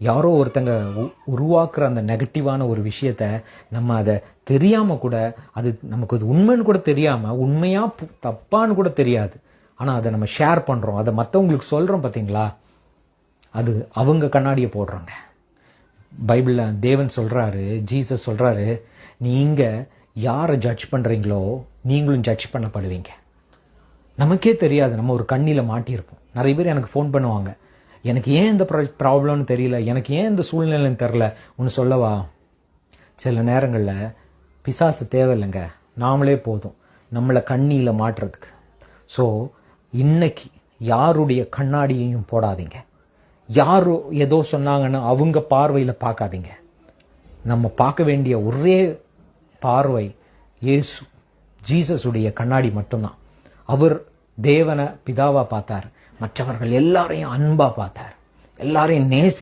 யாரோ ஒருத்தங்க உருவாக்குற அந்த நெகட்டிவான ஒரு விஷயத்த நம்ம அதை தெரியாம கூட, அது நமக்கு அது உண்மைன்னு கூட தெரியாம, உண்மையா தப்பான்னு கூட தெரியாது, ஆனா அதை நம்ம ஷேர் பண்றோம், அதை மற்றவங்களுக்கு சொல்றோம் பார்த்தீங்களா, அது அவங்க கண்ணாடியை போடுறாங்க. பைபிள்ல தேவன் சொல்றாரு, ஜீசஸ் சொல்றாரு, நீங்க யாரை ஜட்ஜ் பண்றீங்களோ நீங்களும் ஜட்ஜ் பண்ணப்படுவீங்க. நமக்கே தெரியாது, நம்ம ஒரு கண்ணில மாட்டியிருப்போம். நிறைய பேர் எனக்கு ஃபோன் பண்ணுவாங்க, எனக்கு ஏன் இந்த ப்ராப்ளம்னு தெரியல, எனக்கு ஏன் இந்த சூழ்நிலைன்னு தெரில. ஒன்று சொல்லவா, சில நேரங்களில் பிசாசு தேவையில்லைங்க, நாமளே போதும் நம்மளை கண்ணியில் மாட்டுறதுக்கு. ஸோ இன்னைக்கு யாருடைய கண்ணாடியையும் போடாதீங்க, யாரோ ஏதோ சொன்னாங்கன்னு அவங்க பார்வையில் பார்க்காதீங்க. நம்ம பார்க்க வேண்டிய ஒரே பார்வை இயேசு, ஜீசஸுடைய கண்ணாடி மட்டும்தான். அவர் தேவனை பிதாவா பார்த்தார், மற்றவர்கள் எல்லாரையும் அன்பா பார்த்தார், எல்லாரையும் நேசி